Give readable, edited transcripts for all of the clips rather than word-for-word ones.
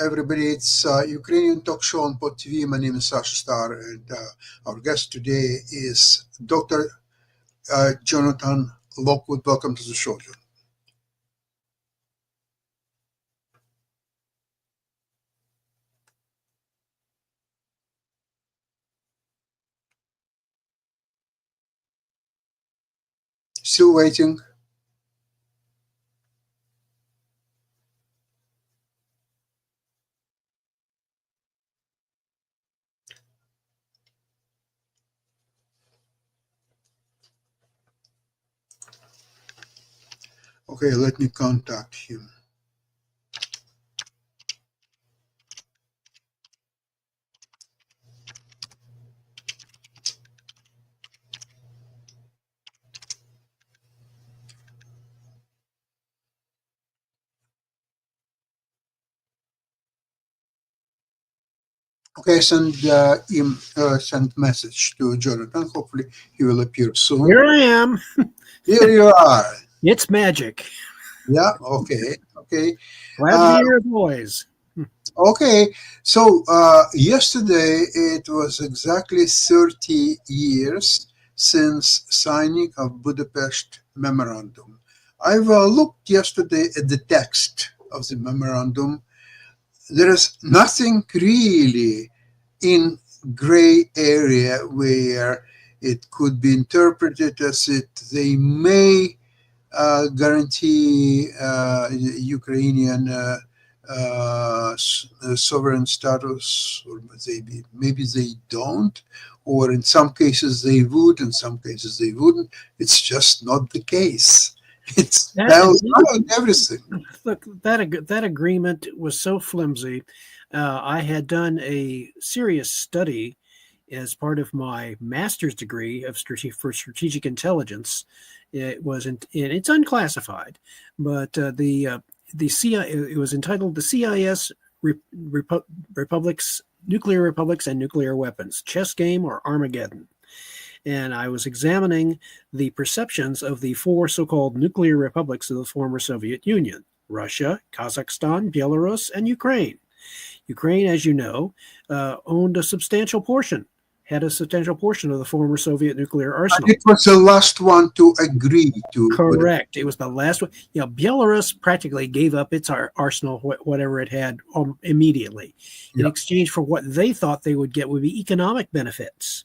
everybody. It's Ukrainian talk show on Pod TV. My name is Sasha Star, and our guest today is Dr. Jonathan Lockwood. Welcome to the show, John. Still waiting. Okay, let me contact him. Okay, send message to Jonathan. Hopefully, he will appear soon. Here I am. Here you are. It's magic. Yeah. Okay. Glad to be here as always. Okay, so yesterday it was exactly 30 years since signing of Budapest Memorandum. I've looked yesterday at the text of the memorandum. There is nothing really in gray area where it could be interpreted as they may guarantee Ukrainian sovereign status, or maybe they don't, or in some cases they would, in some cases they wouldn't. It's just not the case. It spells out everything. Look, that agreement was so flimsy. I had done a serious study as part of my master's degree for strategic intelligence. It was it's unclassified, but the CIA, it was entitled "The CIS Republics, Nuclear Republics and Nuclear Weapons: Chess Game or Armageddon." And I was examining the perceptions of the four so-called nuclear republics of the former Soviet Union: Russia, Kazakhstan, Belarus, and Ukraine. Ukraine, as you know, owned a substantial portion of the former Soviet nuclear arsenal. It was the last one to agree to. Correct. It was the last one. Belarus practically gave up its arsenal, whatever it had, immediately in exchange for what they thought they would get would be economic benefits.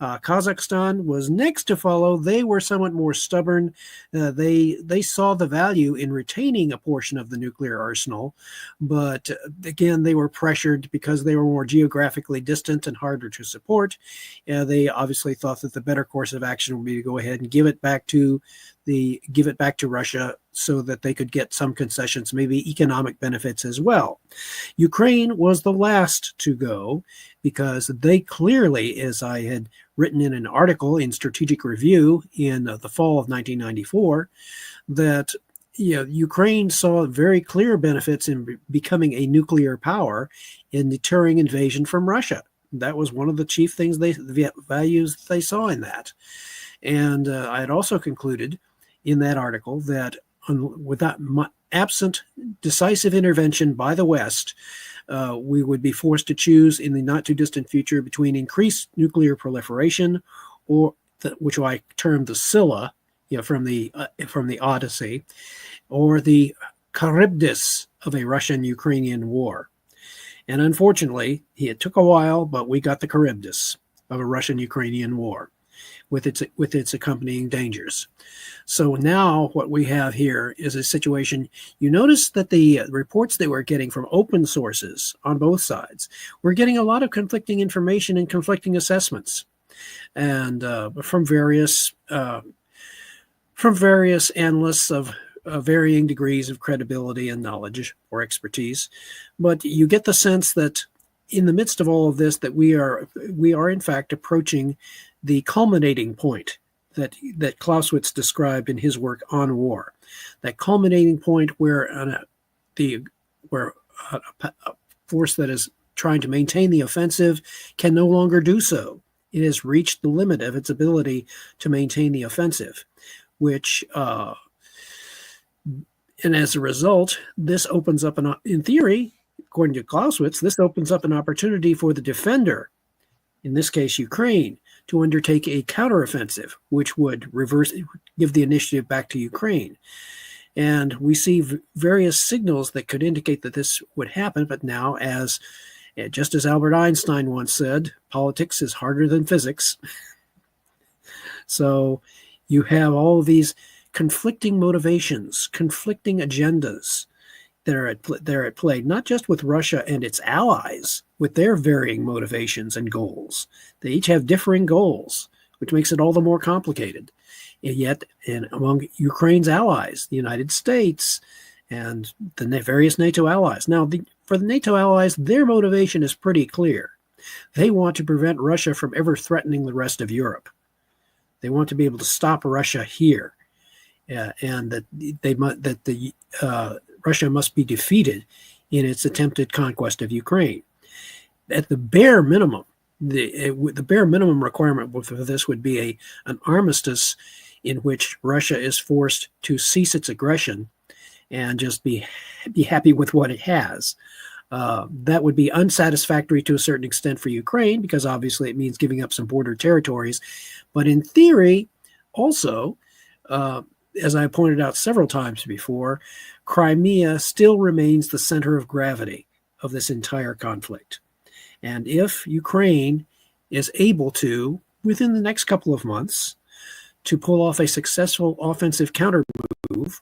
Kazakhstan was next to follow. They were somewhat more stubborn. They saw the value in retaining a portion of the nuclear arsenal, but again, they were pressured because they were more geographically distant and harder to support. They obviously thought that the better course of action would be to go ahead and give it back to Russia so that they could get some concessions, maybe economic benefits as well. Ukraine was the last to go because they clearly, as I had written in an article in Strategic Review in the fall of 1994, that Ukraine saw very clear benefits in becoming a nuclear power in deterring invasion from Russia. That was one of the chief things values they saw in that. And I had also concluded in that article that absent decisive intervention by the West, we would be forced to choose in the not too distant future between increased nuclear proliferation, or which I termed the Scylla, from the Odyssey, or the Charybdis of a Russian-Ukrainian war. And unfortunately, it took a while, but we got the Charybdis of a Russian-Ukrainian war with its accompanying dangers. So now what we have here is a situation. You notice that the reports that we're getting from open sources on both sides, we're getting a lot of conflicting information and conflicting assessments, and from various analysts of varying degrees of credibility and knowledge or expertise. But you get the sense that in the midst of all of this, that we are in fact approaching the culminating point that Clausewitz described in his work on war, that culminating point where a force that is trying to maintain the offensive can no longer do so. It has reached the limit of its ability to maintain the offensive, which, and as a result, this opens up, in theory, according to Clausewitz, this opens up an opportunity for the defender, in this case Ukraine, to undertake a counteroffensive, which would give the initiative back to Ukraine. And we see various signals that could indicate that this would happen, but now, just as Albert Einstein once said, politics is harder than physics. So you have all of these conflicting motivations, conflicting agendas that are at play, not just with Russia and its allies, with their varying motivations and goals. They each have differing goals, which makes it all the more complicated. And yet, among Ukraine's allies, the United States and the various NATO allies. Now, for the NATO allies, their motivation is pretty clear. They want to prevent Russia from ever threatening the rest of Europe. They want to be able to stop Russia here, and that Russia must be defeated in its attempted conquest of Ukraine. At the bare minimum, the bare minimum requirement for this would be an armistice in which Russia is forced to cease its aggression and just be happy with what it has. That would be unsatisfactory to a certain extent for Ukraine, because obviously it means giving up some border territories. But in theory, also, as I pointed out several times before, Crimea still remains the center of gravity of this entire conflict. And if Ukraine is able to, within the next couple of months, to pull off a successful offensive counter move,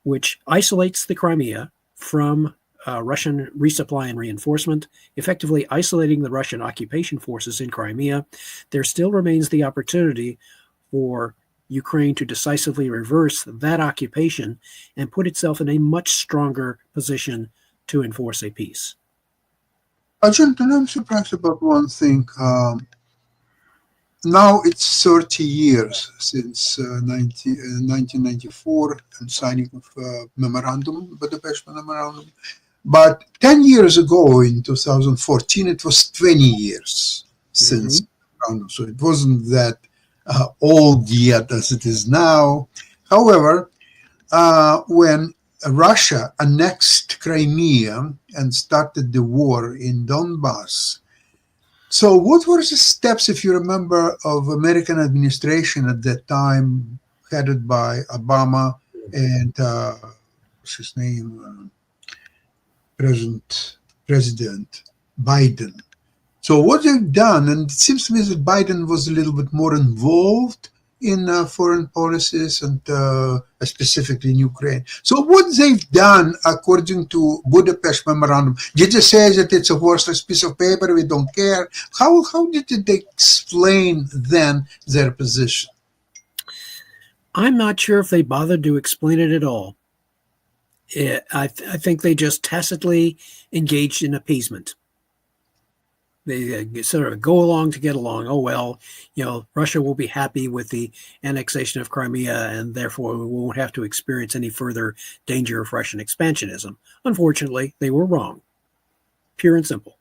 which isolates the Crimea from Russian resupply and reinforcement, effectively isolating the Russian occupation forces in Crimea, there still remains the opportunity for Ukraine to decisively reverse that occupation and put itself in a much stronger position to enforce a peace. Arjun, I'm surprised about one thing. Now it's 30 years since 1994 and signing of Budapest Memorandum. But 10 years ago, in 2014, it was 20 years since Memorandum. So it wasn't that old yet as it is now. However, when Russia annexed Crimea and started the war in Donbass, so what were the steps, if you remember, of American administration at that time, headed by Obama and what's his name, President Biden? So what they've done, and it seems to me that Biden was a little bit more involved in foreign policies and specifically in Ukraine. So what they've done, according to Budapest Memorandum, did they say that it's a worthless piece of paper, we don't care? How did they explain then their position? I'm not sure if they bothered to explain it at all. I think they just tacitly engaged in appeasement. They sort of go along to get along. Oh, well, Russia will be happy with the annexation of Crimea, and therefore we won't have to experience any further danger of Russian expansionism. Unfortunately, they were wrong. Pure and simple.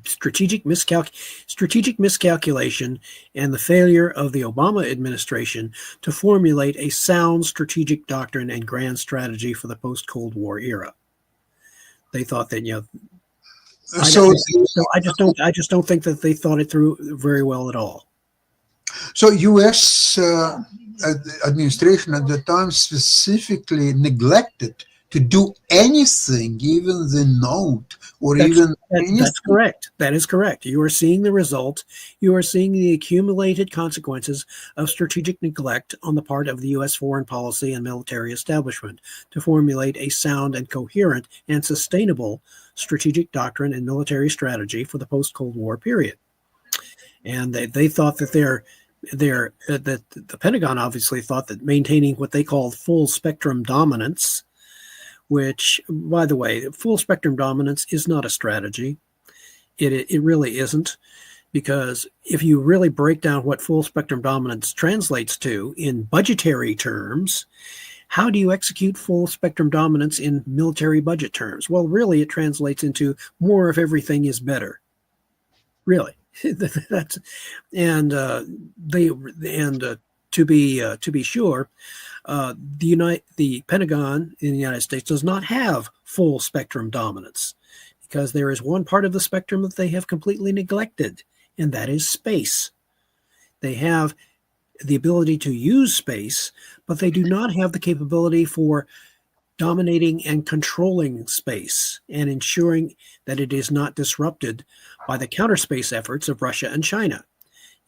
Strategic miscalculation and the failure of the Obama administration to formulate a sound strategic doctrine and grand strategy for the post-Cold War era. They thought that, I just don't think that they thought it through very well at all. So U.S. Administration at the time specifically neglected to do anything, even the note, That's correct. That is correct. You are seeing the result. You are seeing the accumulated consequences of strategic neglect on the part of the U.S. foreign policy and military establishment to formulate a sound and coherent and sustainable strategic doctrine and military strategy for the post-Cold War period. And they thought that that the Pentagon obviously thought that maintaining what they called full spectrum dominance, which, by the way, full spectrum dominance is not a strategy. It really isn't, because if you really break down what full spectrum dominance translates to in budgetary terms, how do you execute full spectrum dominance in military budget terms? Well, really, it translates into more of everything is better. Really, that's to be sure. The Pentagon in the United States does not have full spectrum dominance, because there is one part of the spectrum that they have completely neglected, and that is space. They have the ability to use space, but they do not have the capability for dominating and controlling space and ensuring that it is not disrupted by the counterspace efforts of Russia and China.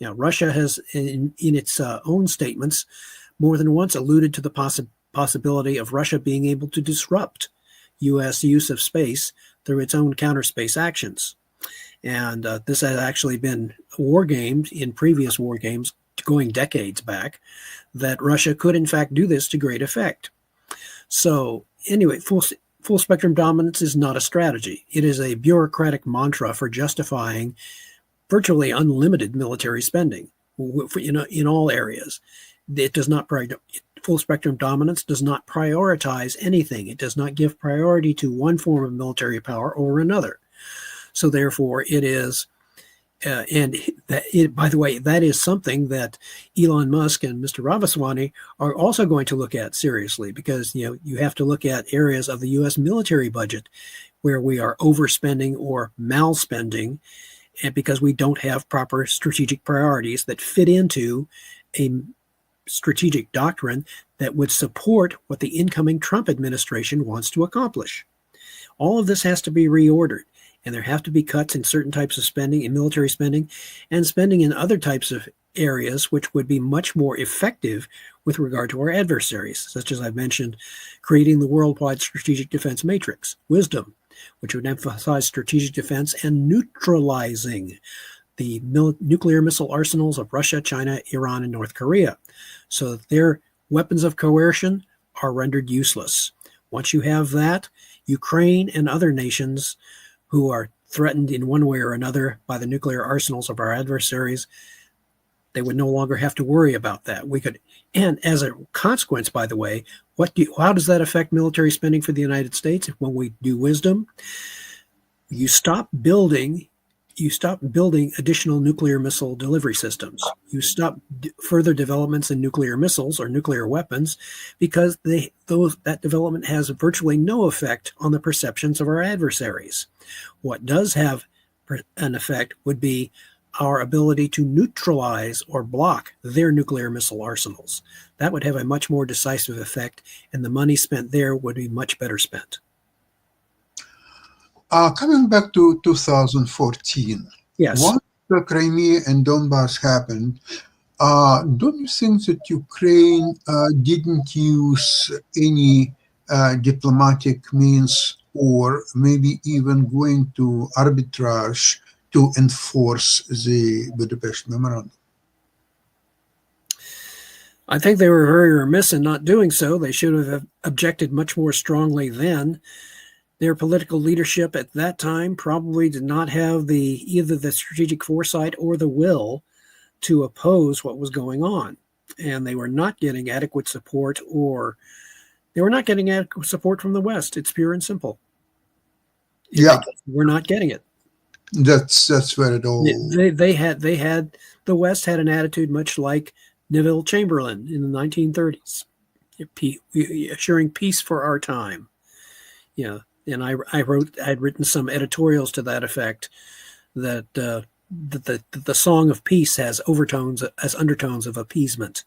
Now, Russia has, in its own statements, more than once alluded to the possibility of Russia being able to disrupt U.S. use of space through its own counterspace actions. And this has actually been wargamed in previous war games going decades back, that Russia could in fact do this to great effect. So anyway, full spectrum dominance is not a strategy. It is a bureaucratic mantra for justifying virtually unlimited military spending, in all areas. It does not full spectrum dominance does not prioritize anything. It does not give priority to one form of military power over another. So therefore, it is, by the way, that is something that Elon Musk and Mr. Ramaswamy are also going to look at seriously, because you have to look at areas of the U.S. military budget where we are overspending or malspending, and because we don't have proper strategic priorities that fit into a strategic doctrine that would support what the incoming Trump administration wants to accomplish. All of this has to be reordered, and there have to be cuts in certain types of spending, in military spending, and spending in other types of areas which would be much more effective with regard to our adversaries, such as I've mentioned, creating the worldwide strategic defense matrix, WISDOM, which would emphasize strategic defense and neutralizing the nuclear missile arsenals of Russia, China, Iran, and North Korea, so that their weapons of coercion are rendered useless. Once you have that, Ukraine and other nations who are threatened in one way or another by the nuclear arsenals of our adversaries, they would no longer have to worry about that. And as a consequence, by the way, how does that affect military spending for the United States when we do WISDOM? You stop building additional nuclear missile delivery systems. You stop further developments in nuclear missiles or nuclear weapons, because that development has virtually no effect on the perceptions of our adversaries. What does have an effect would be our ability to neutralize or block their nuclear missile arsenals. That would have a much more decisive effect, and the money spent there would be much better spent. Coming back to 2014, yes. Once the Crimea and Donbass happened, don't you think that Ukraine didn't use any diplomatic means, or maybe even going to arbitrage to enforce the Budapest Memorandum? I think they were very remiss in not doing so. They should have objected much more strongly then. Their political leadership at that time probably did not have either the strategic foresight or the will to oppose what was going on. And they were not getting adequate support, or they were not getting adequate support from the West. It's pure and simple. Yeah. We're not getting it. That's where it all... The West had an attitude much like Neville Chamberlain in the 1930s, assuring peace for our time. And I'd written some editorials to that effect, that the song of peace has undertones of appeasement.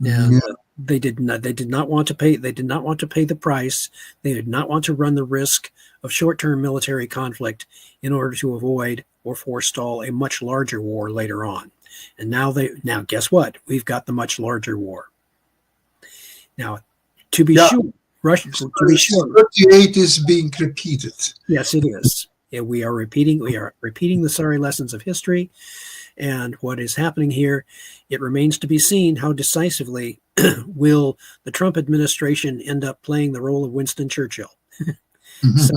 And they did not want to pay the price. They did not want to run the risk of short-term military conflict in order to avoid or forestall a much larger war later on. And now guess what? We've got the much larger war. Now, to be sure, Russia, to be sure, 38 is being repeated. Yes, it is. Yeah, we are repeating the sorry lessons of history. And what is happening here, it remains to be seen how decisively will the Trump administration end up playing the role of Winston Churchill. So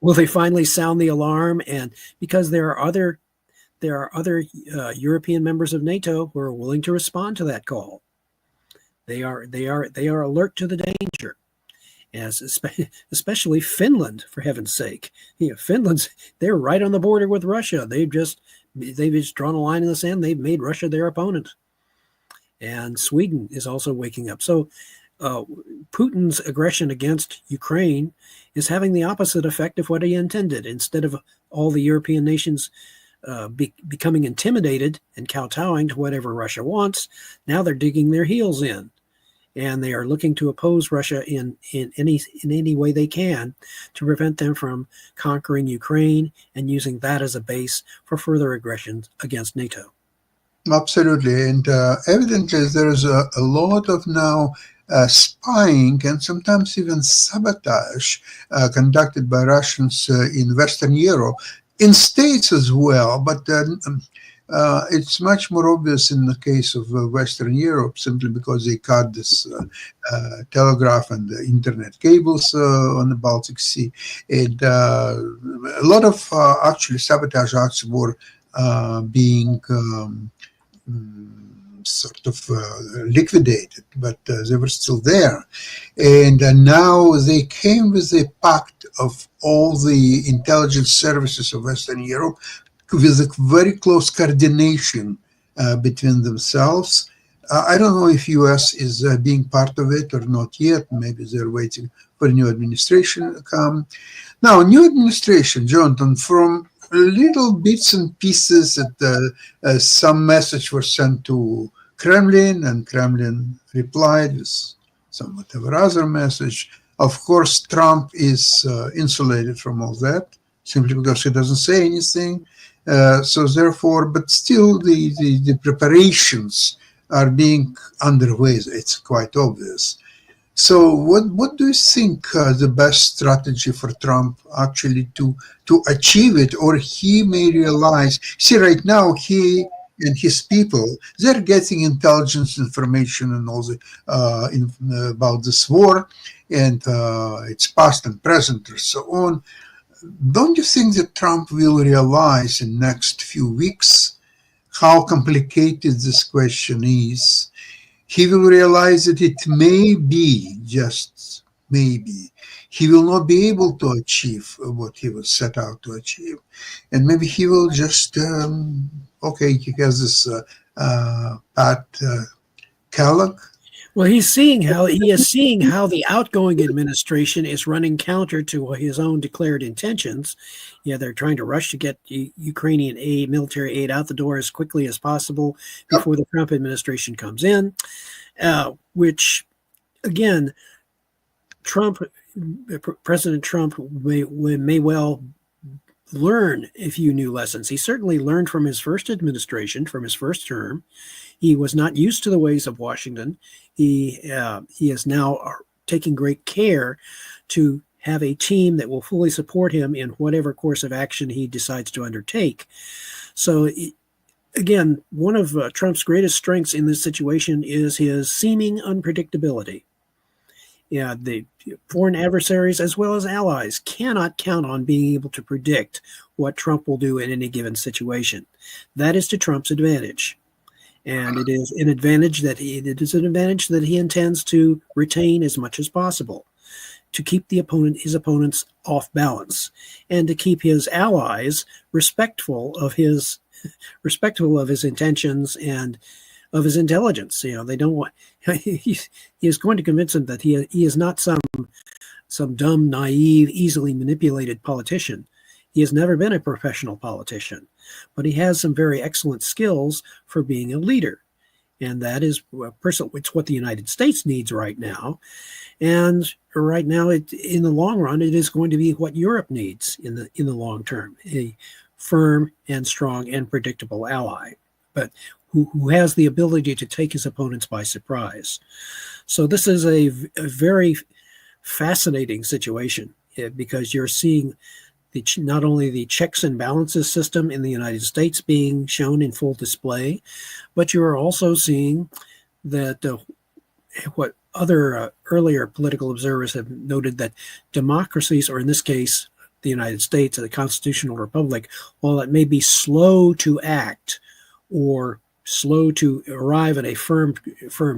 will they finally sound the alarm? And because there are other European members of NATO who are willing to respond to that call. They are alert to the danger. Especially Finland, for heaven's sake. They're right on the border with Russia. They've just drawn a line in the sand. They've made Russia their opponent. And Sweden is also waking up. So Putin's aggression against Ukraine is having the opposite effect of what he intended. Instead of all the European nations becoming intimidated and kowtowing to whatever Russia wants, now they're digging their heels in, and they are looking to oppose Russia in any way they can to prevent them from conquering Ukraine and using that as a base for further aggressions against NATO. Absolutely. And evidently, there's a lot of now spying and sometimes even sabotage conducted by Russians in Western Europe, in states as well. But it's much more obvious in the case of Western Europe, simply because they cut this telegraph and the internet cables on the Baltic Sea. And a lot of actually sabotage acts were being sort of liquidated, but they were still there. And now they came with a pact of all the intelligence services of Western Europe with a very close coordination between themselves. I don't know if US is being part of it or not yet. Maybe they're waiting for a new administration to come. Now, new administration, Jonathan, from little bits and pieces that some message was sent to Kremlin, and Kremlin replied with some whatever other message. Of course, Trump is insulated from all that, simply because he doesn't say anything. So therefore, but still the preparations are being underway. It's quite obvious. So what do you think the best strategy for Trump actually to achieve it, or he may realize, see, right now he and his people, they're getting intelligence information and all the about this war and its past and present and so on. Don't you think that Trump will realize in next few weeks how complicated this question is? He will realize that it may be, just maybe, he will not be able to achieve what he was set out to achieve. And maybe he will just, okay, he has this Pat Kellogg. Well, he is seeing how the outgoing administration is running counter to his own declared intentions. Yeah, they're trying to rush to get Ukrainian aid, military aid, out the door as quickly as possible before the Trump administration comes in. Which, again, President Trump may well learn a few new lessons. He certainly learned from his first administration, from his first term. He was not used to the ways of Washington. He is now taking great care to have a team that will fully support him in whatever course of action he decides to undertake. So, again, one of Trump's greatest strengths in this situation is his seeming unpredictability. Yeah, the foreign adversaries as well as allies cannot count on being able to predict what Trump will do in any given situation. That is to Trump's advantage. And it is an advantage that he intends to retain as much as possible, to keep his opponents off balance, and to keep his allies respectful of his intentions and of his intelligence. You know, they don't want. He is going to convince them that he is not some dumb, naive, easily manipulated politician. He has never been a professional politician, but he has some very excellent skills for being a leader. And that is it's what the United States needs right now. And right now, in the long run, it is going to be what Europe needs in the long term, a firm and strong and predictable ally, but who has the ability to take his opponents by surprise. So this is a very fascinating situation because you're seeing not only the checks and balances system in the United States being shown in full display, but you are also seeing that what other earlier political observers have noted, that democracies, or in this case, the United States, the constitutional republic, while it may be slow to act or slow to arrive at a firm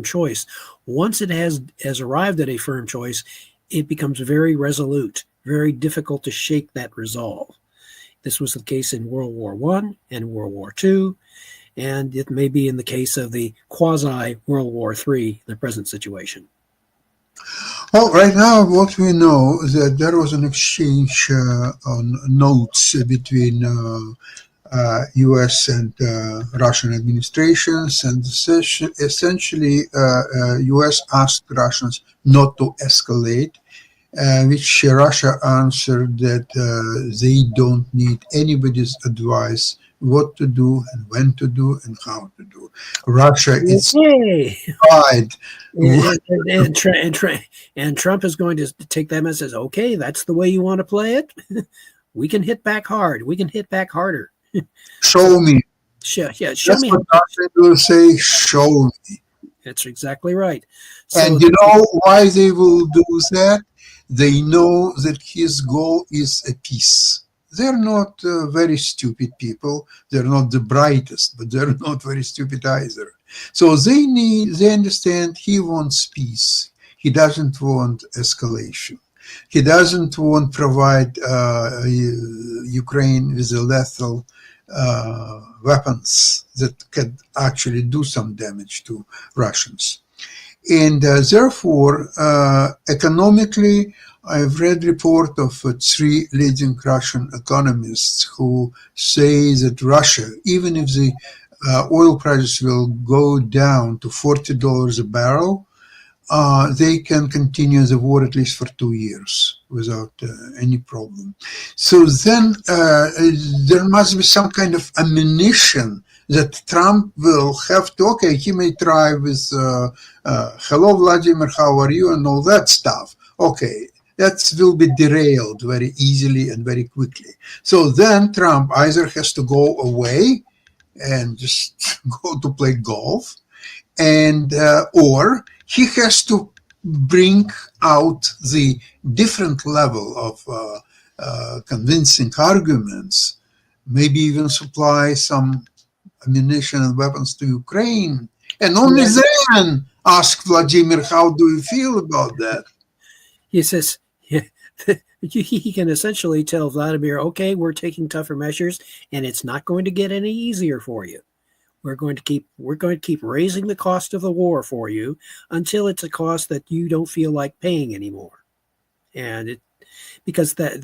choice, once it has arrived at a firm choice, it becomes very resolute, very difficult to shake that resolve. This was the case in World War I and World War II, and it may be in the case of the quasi-World War III, the present situation. Well, right now, what we know is that there was an exchange on notes between U.S. and Russian administrations, and essentially, U.S. asked Russians not to escalate, which Russia answered that they don't need anybody's advice what to do and when to do and how to do. Russia is Okay. tried. And Trump is going to take them and says, okay, that's the way you want to play it. We can hit back hard. We can hit back harder. Show me. Show That's me. what Russia will say. Show me. That's exactly right. So, And you know why they will do that? They know that his goal is a peace. They're not very stupid people. They're not the brightest, but they're not very stupid either. So they understand he wants peace. He doesn't want escalation. He doesn't want to provide Ukraine with a lethal weapons that could actually do some damage to Russians. And therefore, economically, I've read report of 3 leading Russian economists who say that Russia, even if the oil prices will go down to $40 a barrel, they can continue the war at least for 2 years without any problem. So then there must be some kind of ammunition that Trump will have to, okay, he may try with, hello, Vladimir, how are you, and all that stuff. Okay, that will be derailed very easily and very quickly. So then Trump either has to go away and just go to play golf, and or he has to bring out the different level of convincing arguments, maybe even supply some ammunition and weapons to Ukraine, and only then ask Vladimir, how do you feel about that? He says, he can essentially tell Vladimir, okay, we're taking tougher measures, and it's not going to get any easier for you. We're going to keep raising the cost of the war for you until it's a cost that you don't feel like paying anymore. And because that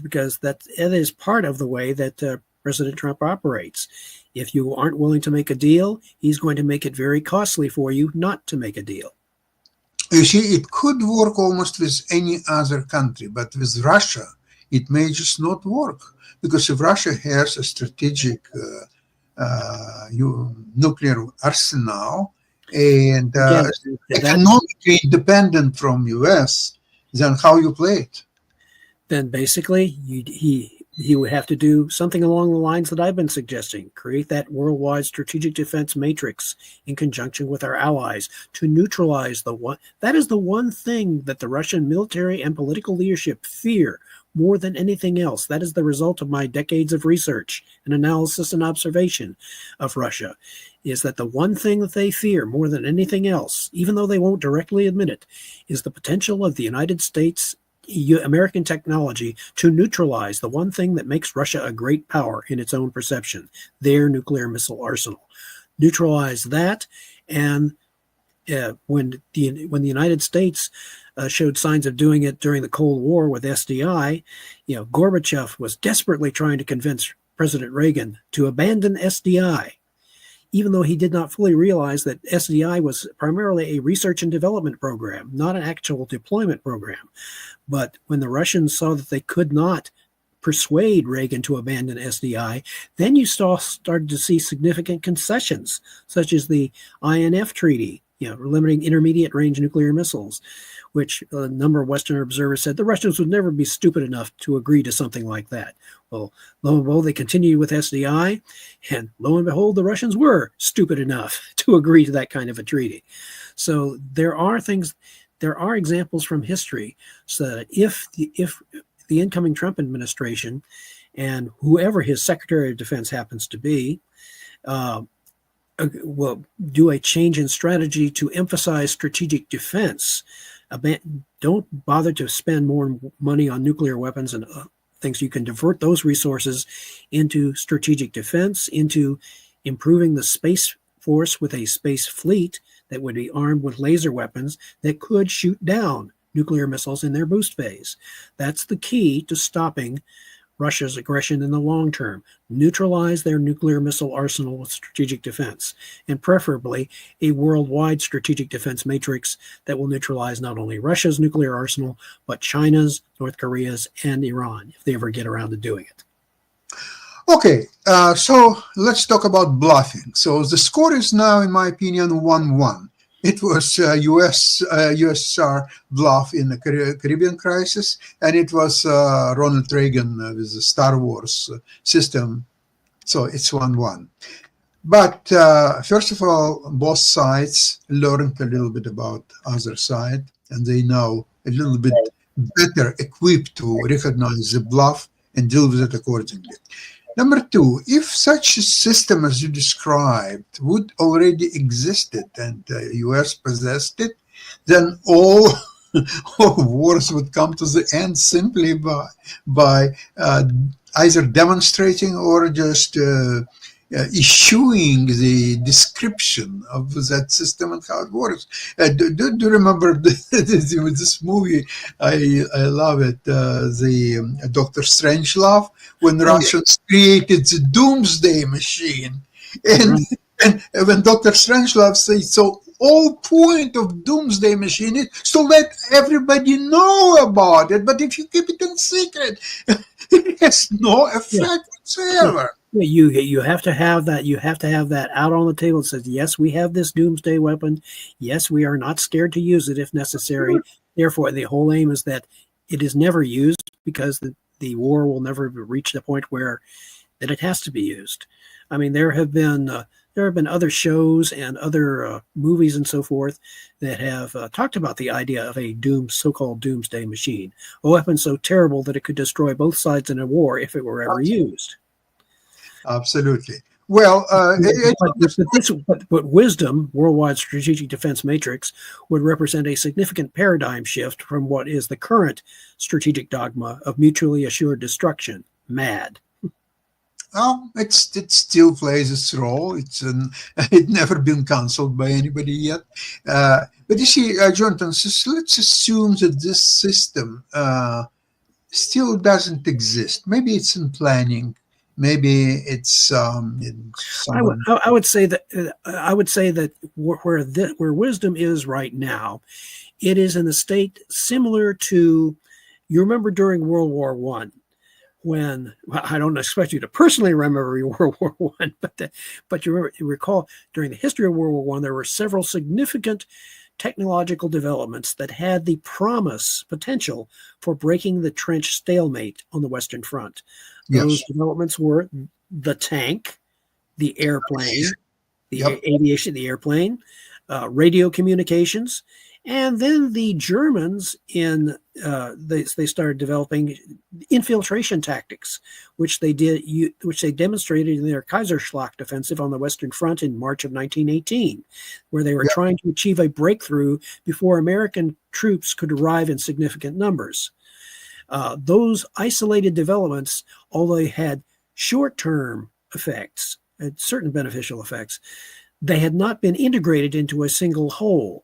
is part of the way that President Trump operates. If you aren't willing to make a deal, he's going to make it very costly for you not to make a deal. You see, it could work almost with any other country, but with Russia, it may just not work. Because if Russia has a strategic nuclear arsenal and economically independent from US, then how you play it? Then basically, he would have to do something along the lines that I've been suggesting, create that worldwide strategic defense matrix in conjunction with our allies to neutralize that is the one thing that the Russian military and political leadership fear more than anything else. That is the result of my decades of research and analysis and observation of Russia, is that the one thing that they fear more than anything else, even though they won't directly admit it, is the potential of the United States American technology to neutralize the one thing that makes Russia a great power in its own perception, their nuclear missile arsenal. Neutralize that, and when the United States showed signs of doing it during the Cold War with SDI, Gorbachev was desperately trying to convince President Reagan to abandon SDI, even though he did not fully realize that SDI was primarily a research and development program, not an actual deployment program. But when the Russians saw that they could not persuade Reagan to abandon SDI, then you started to see significant concessions, such as the INF Treaty, limiting intermediate range nuclear missiles, which a number of Western observers said the Russians would never be stupid enough to agree to something like that. Well, lo and behold, they continued with SDI, and lo and behold, the Russians were stupid enough to agree to that kind of a treaty. So there are examples from history so that if the incoming Trump administration and whoever his Secretary of Defense happens to be will do a change in strategy to emphasize strategic defense, don't bother to spend more money on nuclear weapons and things. You can divert those resources into strategic defense, into improving the space force with a space fleet that would be armed with laser weapons that could shoot down nuclear missiles in their boost phase. That's the key to stopping Russia's aggression in the long term. Neutralize their nuclear missile arsenal with strategic defense, and preferably a worldwide strategic defense matrix that will neutralize not only Russia's nuclear arsenal, but China's, North Korea's, and Iran, if they ever get around to doing it. Okay, so let's talk about bluffing. So the score is now, in my opinion, 1-1. It was USSR bluff in the Caribbean crisis, and it was Ronald Reagan with the Star Wars system. So it's 1-1. But first of all, both sides learned a little bit about other side, and they now a little bit better equipped to recognize the bluff and deal with it accordingly. Number two, if such a system as you described would already existed and the US possessed it, then all wars would come to the end simply by either demonstrating or just issuing the description of that system and how it works. Do you remember this movie? I love it. The Dr. Strangelove, when Russians created the doomsday machine. And when Dr. Strangelove says, so all point of doomsday machine is to let everybody know about it. But if you keep it in secret, it has no effect whatsoever. You have to have that. You have to have that out on the table. It says, yes, we have this doomsday weapon. Yes, we are not scared to use it if necessary. Therefore, the whole aim is that it is never used because the war will never reach the point where that it has to be used. I mean, there have been other shows and other movies and so forth that have talked about the idea of a so-called doomsday machine, a weapon so terrible that it could destroy both sides in a war if it were ever used. Absolutely. Well, but wisdom, worldwide strategic defense matrix, would represent a significant paradigm shift from what is the current strategic dogma of mutually assured destruction, MAD. Oh, it still plays its role. It's never been canceled by anybody yet. But you see, Jonathan, let's assume that this system still doesn't exist. Maybe it's in planning. Maybe it's in someone. I would say that where wisdom is right now, it is in a state similar to, you remember during World War I, when, I don't expect you to personally remember World War I, but you recall during the history of World War I, there were several significant technological developments that had the potential for breaking the trench stalemate on the Western Front. Those developments were the tank, the airplane, the aviation, the airplane, radio communications, and then the Germans they started developing infiltration tactics, which they demonstrated in their Kaiserschlacht offensive on the Western Front in March of 1918, where they were trying to achieve a breakthrough before American troops could arrive in significant numbers. Those isolated developments, although they had short-term effects, had certain beneficial effects, they had not been integrated into a single whole.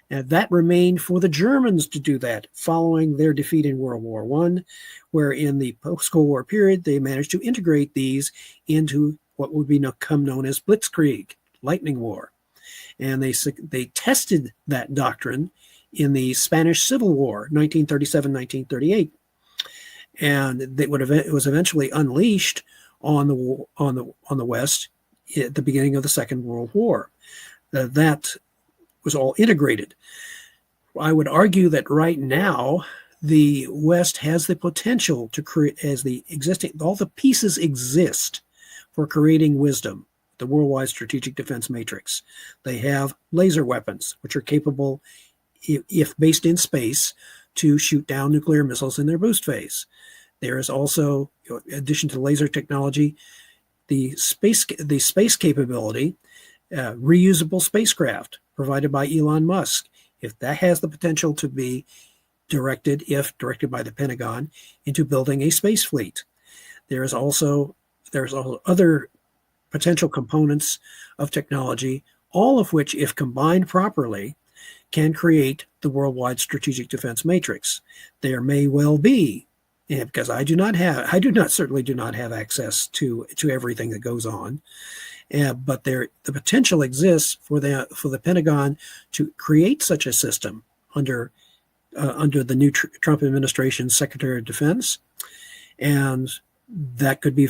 And that remained for the Germans to do that following their defeat in World War I, where in the post-Cold War period, they managed to integrate these into what would become known as Blitzkrieg, Lightning War. And they tested that doctrine in the Spanish Civil War, 1937-1938. And it was eventually unleashed on the West at the beginning of the Second World War. That was all integrated. I would argue that right now the West has the potential to create, all the pieces exist for creating wisdom, the worldwide strategic defense matrix. They have laser weapons, which are capable, if based in space, to shoot down nuclear missiles in their boost phase. There is also, in addition to laser technology, the space capability, reusable spacecraft provided by Elon Musk. If that has the potential to be directed, if directed by the Pentagon, into building a space fleet. There's also other potential components of technology, all of which, if combined properly, can create the worldwide strategic defense matrix. There may well be, because I do not certainly do not have access to everything that goes on, but the potential exists for the Pentagon to create such a system under the new Trump administration's Secretary of Defense, and that could be.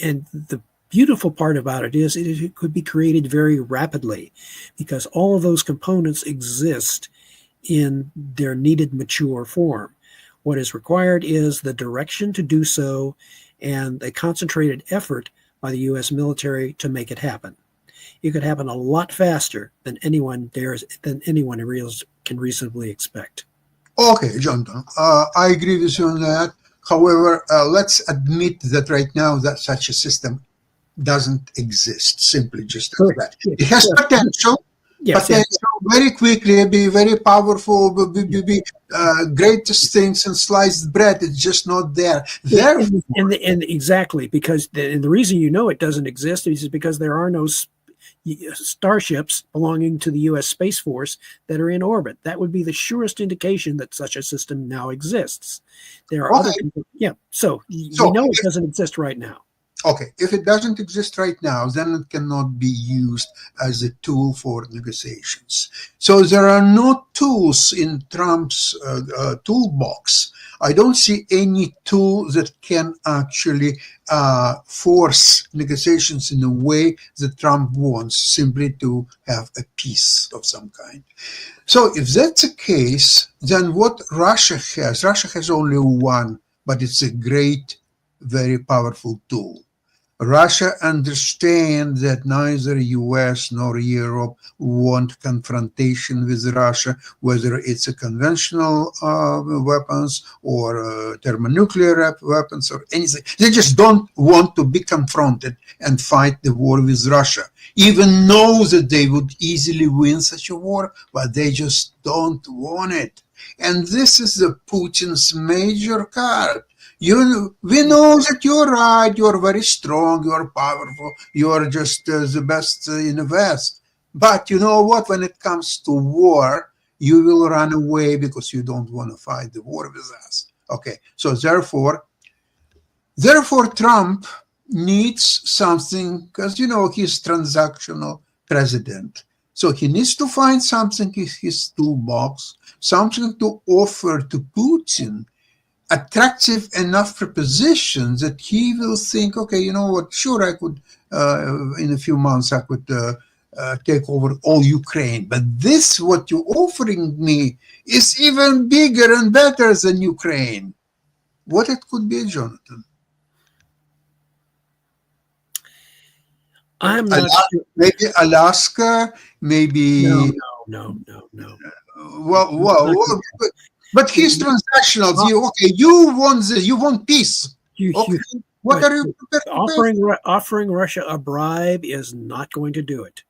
And the beautiful part about it is it could be created very rapidly, because all of those components exist in their needed mature form. What is required is the direction to do so and a concentrated effort by the U.S. military to make it happen. It could happen a lot faster than anyone can reasonably expect. Okay, Jonathan, I agree with you on that. However, let's admit that right now that such a system doesn't exist. Simply just like that. It has potential. Yes, but very quickly be very powerful, be greatest things in sliced bread. It's just not there. And exactly, because the reason it doesn't exist is because there are no starships belonging to the U.S. Space Force that are in orbit. That would be the surest indication that such a system now exists. There are other people. Yeah, so we know it doesn't exist right now. Okay, if it doesn't exist right now, then it cannot be used as a tool for negotiations. So there are no tools in Trump's toolbox. I don't see any tool that can actually force negotiations in a way that Trump wants, simply to have a peace of some kind. So if that's the case, then what Russia has only one, but it's a great, very powerful tool. Russia understands that neither US nor Europe want confrontation with Russia, whether it's a conventional weapons or thermonuclear weapons or anything. They just don't want to be confronted and fight the war with Russia, even know that they would easily win such a war, but they just don't want it. And this is the Putin's major card. We know that you're right, you're very strong, you're powerful, you're just the best in the West. But you know what? When it comes to war, you will run away because you don't want to fight the war with us. Okay, so therefore Trump needs something, because, he's transactional president. So he needs to find something in his toolbox, something to offer to Putin, attractive enough proposition that he will think, okay, you know what, sure, I could, in a few months, I could take over all Ukraine. But this, what you're offering me, is even bigger and better than Ukraine. What it could be, Jonathan? I'm not sure. Maybe Alaska, maybe... No. Well, but he's transactional. You want this, you want peace. What are you prepared to pay? Offering Russia a bribe is not going to do it.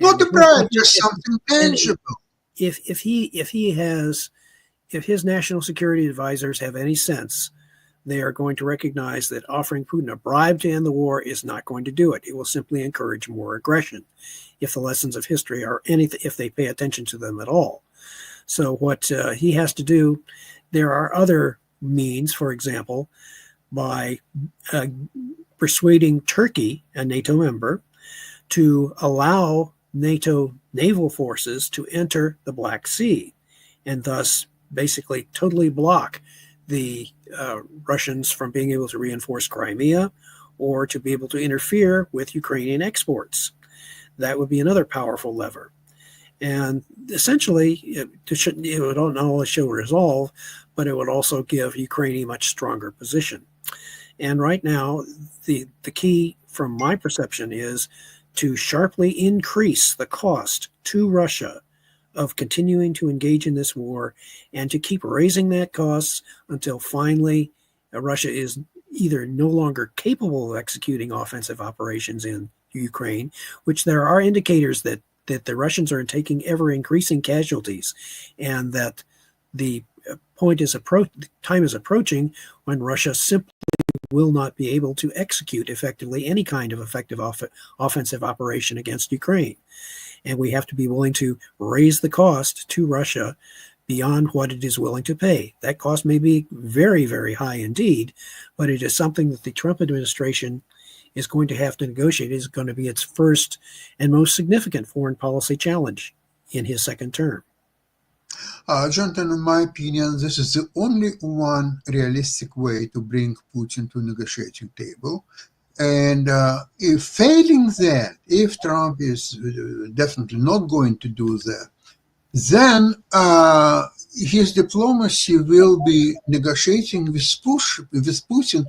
Not a bribe, just something tangible. If his national security advisors have any sense, they are going to recognize that offering Putin a bribe to end the war is not going to do it. It will simply encourage more aggression, if the lessons of history are anything, if they pay attention to them at all. So what he has to do, there are other means, for example, by persuading Turkey, a NATO member, to allow NATO naval forces to enter the Black Sea, and thus basically totally block the Russians from being able to reinforce Crimea or to be able to interfere with Ukrainian exports. That would be another powerful lever. And essentially, it would not only show resolve, but it would also give Ukraine a much stronger position. And right now, the key from my perception is to sharply increase the cost to Russia of continuing to engage in this war, and to keep raising that cost until finally Russia is either no longer capable of executing offensive operations in Ukraine, which there are indicators that the Russians are taking ever increasing casualties, and that the time is approaching when Russia simply will not be able to execute effectively any kind of effective offensive operation against Ukraine. And we have to be willing to raise the cost to Russia beyond what it is willing to pay. That cost may be very, very high indeed, but it is something that the Trump administration is going to have to negotiate. It is going to be its first and most significant foreign policy challenge in his second term. Jonathan, in my opinion, this is the only one realistic way to bring Putin to a negotiating table. And if failing that, if Trump is definitely not going to do that, then his diplomacy will be negotiating with Putin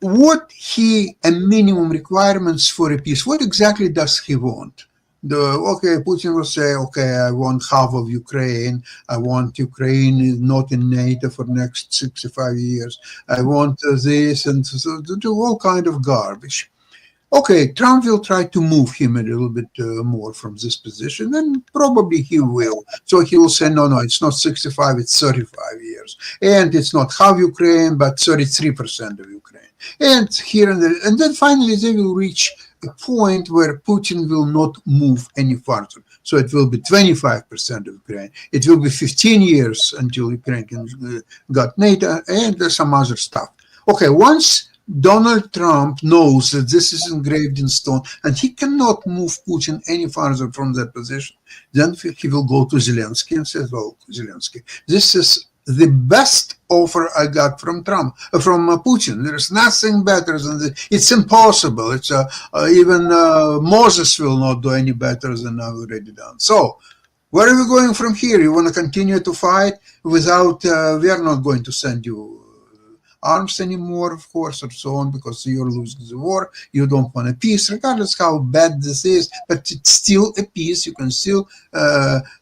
what a minimum requirements for a peace. What exactly does he want? Putin will say, okay, I want half of Ukraine. I want Ukraine not in NATO for the next 65 years. I want this and so do all kind of garbage. Okay, Trump will try to move him a little bit more from this position, and probably he will. So he will say, no, it's not 65, it's 35 years. And it's not half Ukraine, but 33% of Ukraine. And here and there. And then finally they will reach a point where Putin will not move any further. So it will be 25% of Ukraine. It will be 15 years until Ukraine got NATO and some other stuff. Okay, once Donald Trump knows that this is engraved in stone and he cannot move Putin any further from that position, then he will go to Zelensky and say, well, Zelensky, this is the best offer I got from Putin. There's nothing better than this. It's impossible. It's even Moses will not do any better than I've already done. So where are we going from here? You want to continue to fight without, we are not going to send you arms anymore, of course, or so on, because you're losing the war. You don't want a peace, regardless how bad this is, but it's still a peace. You can still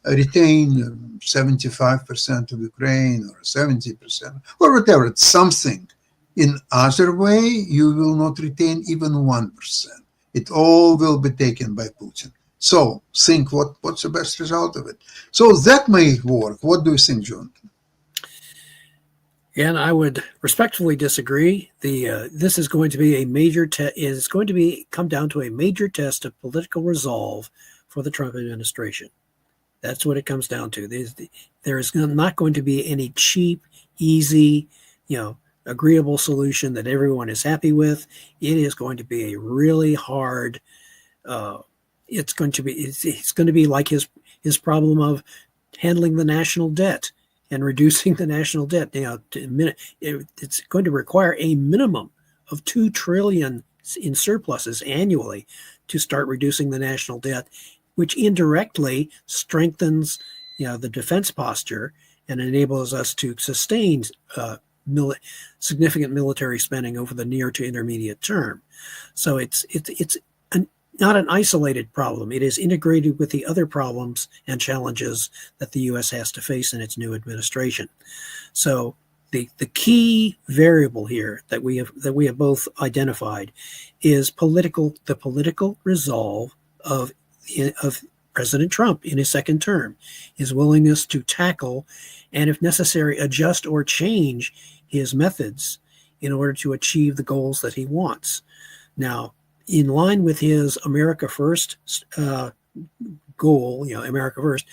retain 75% of Ukraine or 70% or whatever. It's something. In other way, you will not retain even 1%. It all will be taken by Putin. So think what's the best result of it. So that may work. What do you think, Jonathan? And I would respectfully disagree. This is going to be a major is going to come down to a major test of political resolve for the Trump administration. That's what it comes down to. There is not going to be any cheap, easy, agreeable solution that everyone is happy with. It is going to be a really hard. It's going to be like his problem of handling the national debt and reducing the national debt. It's going to require a minimum of $2 trillion in surpluses annually to start reducing the national debt, which indirectly strengthens, the defense posture and enables us to sustain significant military spending over the near to intermediate term. So it's not an isolated problem. It is integrated with the other problems and challenges that the U.S. has to face in its new administration. So the key variable here that we have both identified is the political resolve of President Trump in his second term, his willingness to tackle and, if necessary, adjust or change his methods in order to achieve the goals that he wants. Now, in line with his America First goal, America First,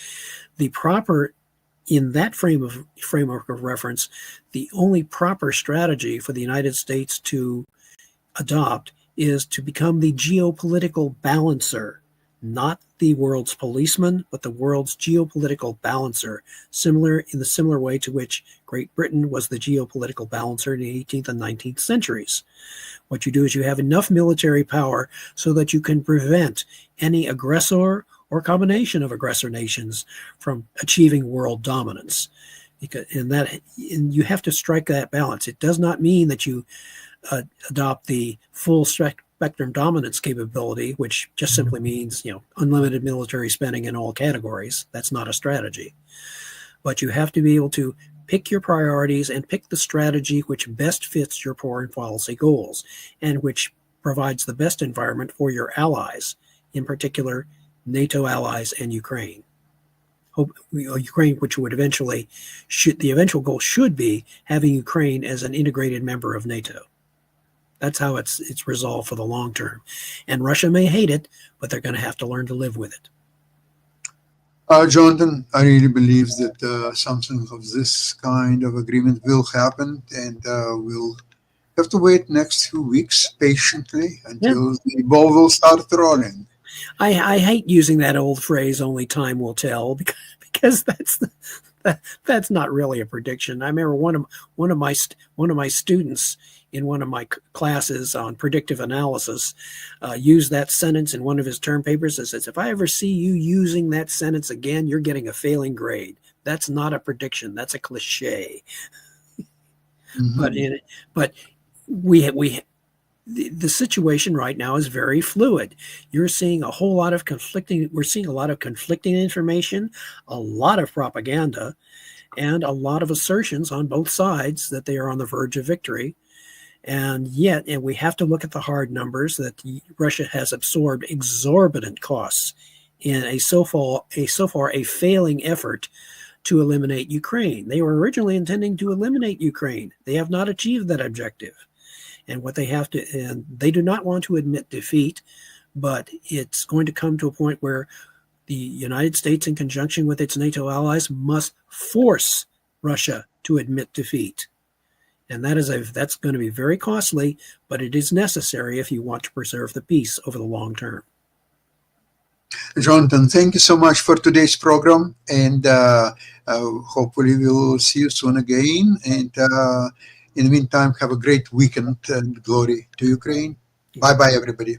in that framework of reference, the only proper strategy for the United States to adopt is to become the geopolitical balancer, not the world's policeman, but the world's geopolitical balancer, in the similar way to which Great Britain was the geopolitical balancer in the 18th and 19th centuries. What you do is you have enough military power so that you can prevent any aggressor or combination of aggressor nations from achieving world dominance. And you have to strike that balance. It does not mean that you adopt the full spectrum dominance capability, which just simply means, unlimited military spending in all categories. That's not a strategy. But you have to be able to pick your priorities and pick the strategy which best fits your foreign policy goals and which provides the best environment for your allies, in particular NATO allies and Ukraine. Ukraine, which would the eventual goal should be having Ukraine as an integrated member of NATO. That's how it's resolved for the long term. And Russia may hate it, but they're going to have to learn to live with it. Jonathan, I really believe that something of this kind of agreement will happen, and we'll have to wait next few weeks patiently Yeah. until the ball will start rolling. I hate using that old phrase, only time will tell, because that's not really a prediction. I remember one of my students in one of my classes on predictive analysis used that sentence in one of his term papers. It says, "If I ever see you using that sentence again, you're getting a failing grade." That's not a prediction. That's a cliche. But Mhm. but we the situation right now is very fluid. You're seeing a whole lot of conflicting. We're seeing a lot of conflicting information, a lot of propaganda, and a lot of assertions on both sides that they are on the verge of victory. And we have to look at the hard numbers that Russia has absorbed exorbitant costs in so far a failing effort to eliminate Ukraine. They were originally intending to eliminate Ukraine. They have not achieved that objective. And they do not want to admit defeat, but it's going to come to a point where the United States, in conjunction with its NATO allies, must force Russia to admit defeat. And that's going to be very costly, but it is necessary if you want to preserve the peace over the long term. Jonathan, thank you so much for today's program, and hopefully we'll see you soon again. And in the meantime, have a great weekend, and glory to Ukraine. Bye-bye, everybody.